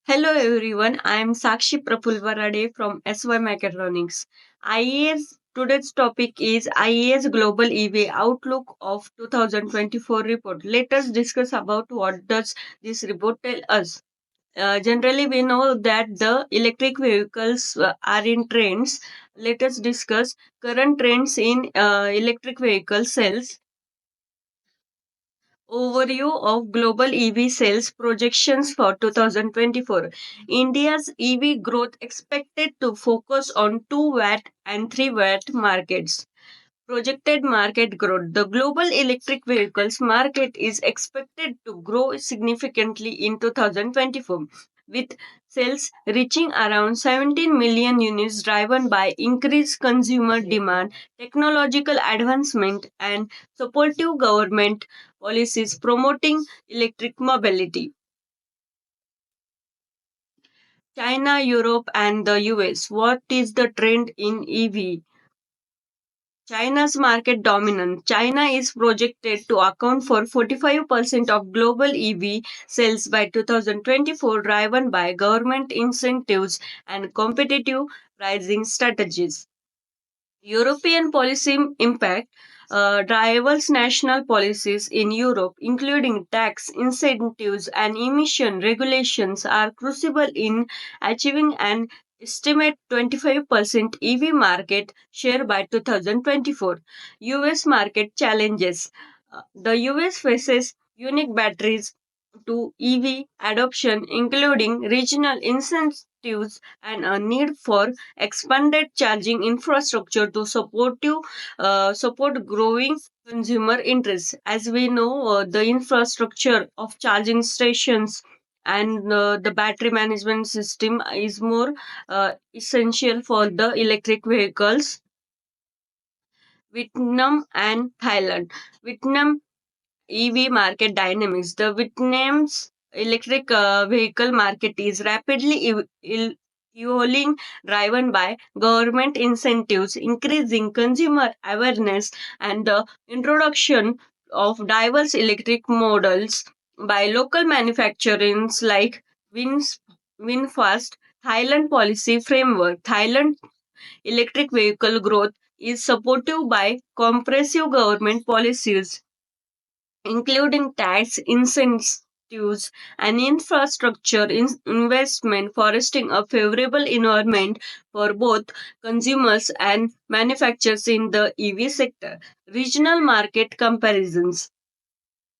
Hello everyone, I am Sakshi Prafulvarade from SY Mechatronics. IEAs today's topic is IEAs Global EV Outlook of 2024 report. Let us discuss about what does this report tell us. Generally, we know that the electric vehicles are in trends. Let us discuss current trends in electric vehicle sales. Overview of global EV sales projections for 2024. India's EV growth expected to focus on 2-watt and 3-watt markets. Projected market growth. The global electric vehicles market is expected to grow significantly in 2024, with sales reaching around 17 million units driven by increased consumer demand, technological advancement, and supportive government policies promoting electric mobility. China, Europe, and the US. What is the trend in EV? China's market dominance. China is projected to account for 45% of global EV sales by 2024, driven by government incentives and competitive pricing strategies. European policy impact rivals national policies in Europe, including tax incentives and emission regulations, are crucial in achieving an estimate 25% EV market share by 2024. US market challenges. The US faces unique batteries to EV adoption, including regional incentives and a need for expanded charging infrastructure to support growing consumer interests. As we know, the infrastructure of charging stations and the battery management system is more essential for the electric vehicles. Vietnam and Thailand. Vietnam EV market dynamics. The Vietnam's electric vehicle market is rapidly evolving, driven by government incentives, increasing consumer awareness, and the introduction of diverse electric models by local manufacturers like Wins, WinFast. Thailand policy framework. Thailand electric vehicle growth is supported by comprehensive government policies including tax incentives and infrastructure investment, fostering a favorable environment for both consumers and manufacturers in the EV sector. Regional market comparisons.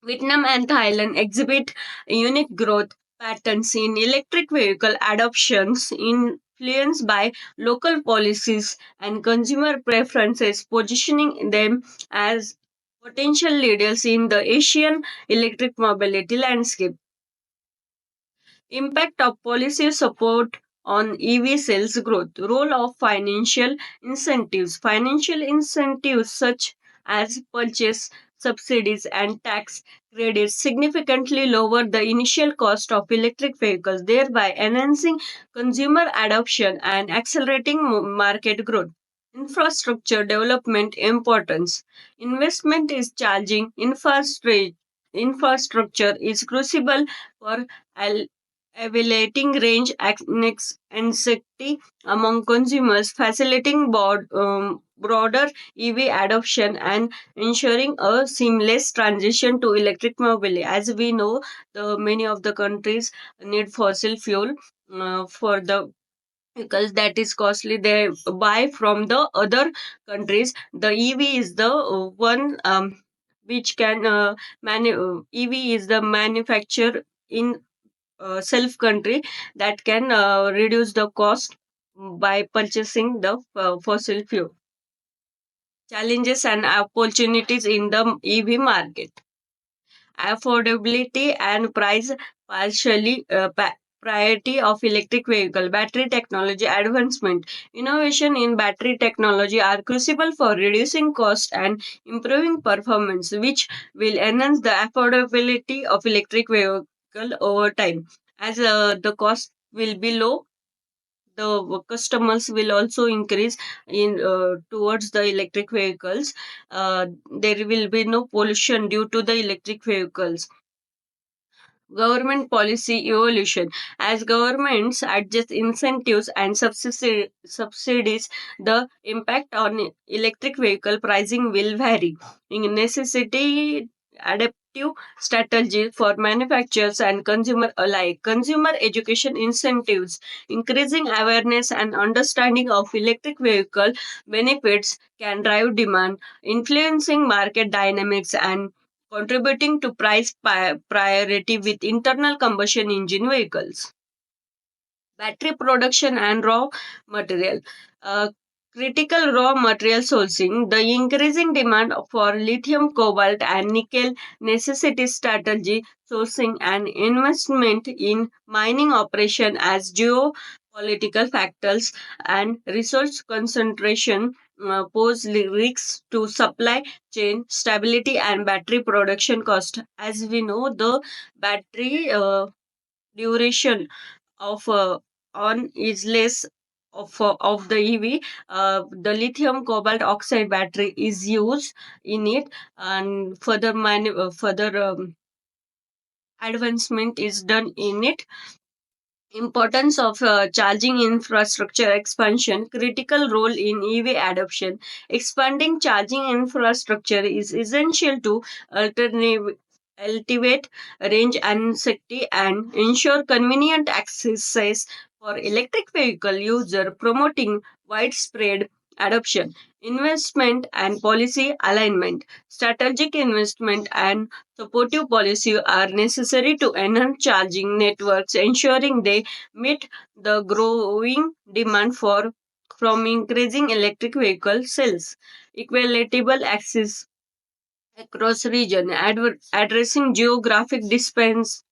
Vietnam and Thailand exhibit unique growth patterns in electric vehicle adoptions influenced by local policies and consumer preferences, positioning them as potential leaders in the Asian electric mobility landscape. Impact of policy support on EV sales growth. Role of financial incentives. Financial incentives such as purchase subsidies and tax credits significantly lower the initial cost of electric vehicles, thereby enhancing consumer adoption and accelerating market growth. Infrastructure development importance. Investment is charging infrastructure is crucible for evaluating range anxiety among consumers, facilitating broader EV adoption, and ensuring a seamless transition to electric mobility. As we know, the many of the countries need fossil fuel for the vehicles that is costly. They buy from the other countries. The EV is the one which can EV is the manufacturer in self country that can reduce the cost by purchasing the fossil fuel. Challenges and opportunities in the EV market. Affordability and price partially priority of electric vehicle. Battery technology advancement. Innovation in battery technology are crucial for reducing cost and improving performance, which will enhance the affordability of electric vehicle over time. As the cost will be low, the customers will also increase in towards the electric vehicles. There will be no pollution due to the electric vehicles. Government policy evolution. As governments adjust incentives and subsidies, the impact on electric vehicle pricing will vary. In necessity, adaptive strategy for manufacturers and consumer alike. Consumer education incentives, increasing awareness and understanding of electric vehicle benefits can drive demand, influencing market dynamics and contributing to price priority with internal combustion engine vehicles. Battery production and raw material. Uh, Critical raw material sourcing. The increasing demand for lithium, cobalt, and nickel necessitates strategy sourcing and investment in mining operation as geopolitical factors and resource concentration pose risks to supply chain stability and battery production cost. As we know, the battery duration of on is less of the EV. The lithium cobalt oxide battery is used in it, and further advancement is done in it. Importance of charging infrastructure expansion, critical role in EV adoption. Expanding charging infrastructure is essential to alternate cultivate range anxiety and ensure convenient access for electric vehicle user, promoting widespread adoption. Investment and policy alignment. Strategic investment and supportive policy are necessary to enhance charging networks, ensuring they meet the growing demand for from increasing electric vehicle sales. Equitable access across region, addressing geographic disparities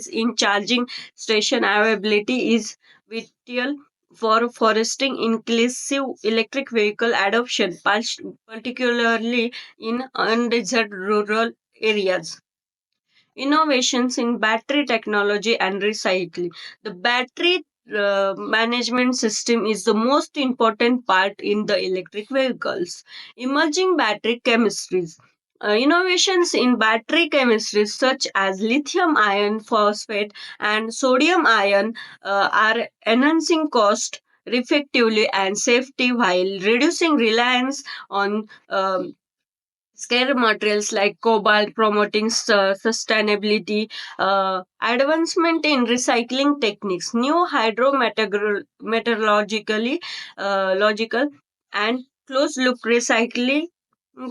in charging station availability is vital for fostering inclusive electric vehicle adoption, particularly in undeserved rural areas. Innovations in battery technology and recycling. The battery management system is the most important part in the electric vehicles. Emerging battery chemistries. Innovations in battery chemistries such as lithium iron phosphate and sodium ion are enhancing cost effectively and safety while reducing reliance on scarce materials like cobalt, promoting sustainability, advancement in recycling techniques, new hydrometeorologically logical and closed loop recycling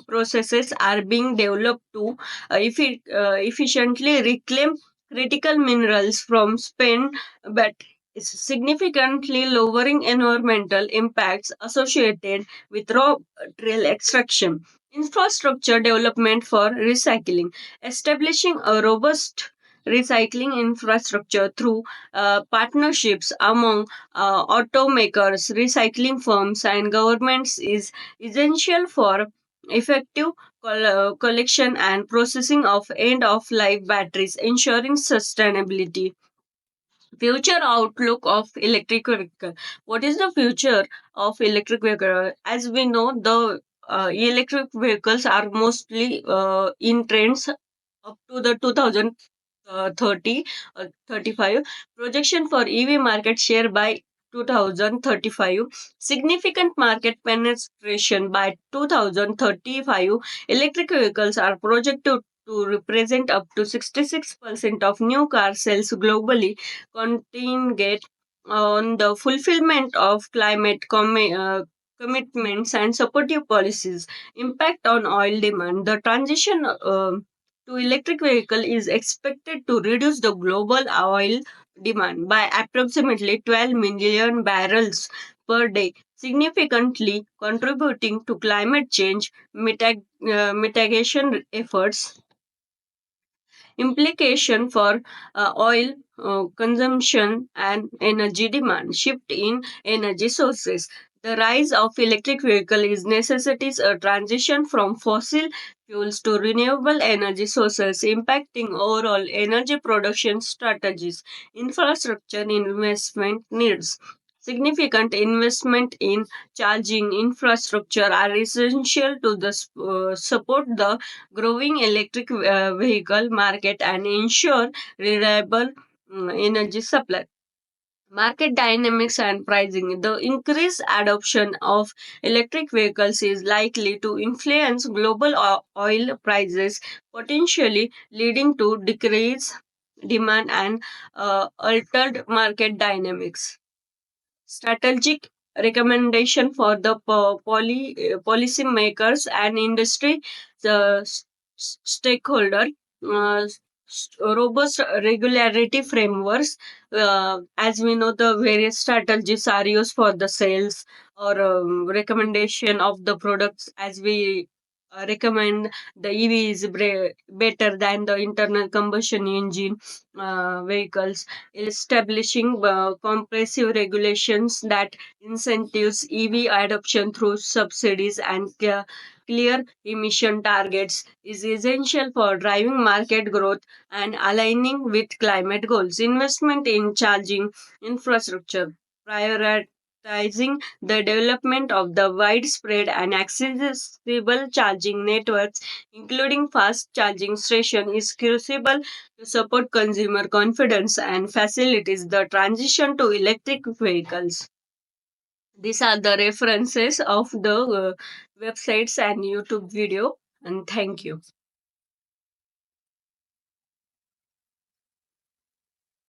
processes are being developed to efficiently reclaim critical minerals from spent but significantly lowering environmental impacts associated with raw material extraction. Infrastructure development for recycling. Establishing a robust recycling infrastructure through partnerships among automakers, recycling firms, and governments is essential for effective collection and processing of end of life batteries, ensuring sustainability. Future outlook of electric vehicle. What is the future of electric vehicle? As we know, the electric vehicles are mostly in trends up to the 2030 35 projection for EV market share by 2035, significant market penetration by 2035. Electric vehicles are projected to represent up to 66% of new car sales globally, contingent on the fulfillment of commitments and supportive policies. Impact on oil demand. The transition to electric vehicle is expected to reduce the global oil demand by approximately 12 million barrels per day, significantly contributing to climate change mitigation efforts. Implication for oil consumption and energy demand. Shift in energy sources. The rise of electric vehicle is necessitates a transition from fossil fuels to renewable energy sources, impacting overall energy production strategies. Infrastructure investment needs. Significant investment in charging infrastructure are essential to support the growing electric vehicle market and ensure reliable energy supply. Market dynamics and pricing. The increased adoption of electric vehicles is likely to influence global oil prices, potentially leading to decreased demand and altered market dynamics. Strategic recommendation for the policy makers and industry the stakeholder. Robust regularity frameworks, as we know, the various strategies are used for the sales or recommendation of the products, as we recommend the EV is better than the internal combustion engine vehicles, establishing comprehensive regulations that incentives EV adoption through subsidies and clear emission targets is essential for driving market growth and aligning with climate goals. Investment in charging infrastructure, prioritizing the development of the widespread and accessible charging networks, including fast charging station, is crucial to support consumer confidence and facilitates the transition to electric vehicles. These are the references of the websites and YouTube video. And thank you.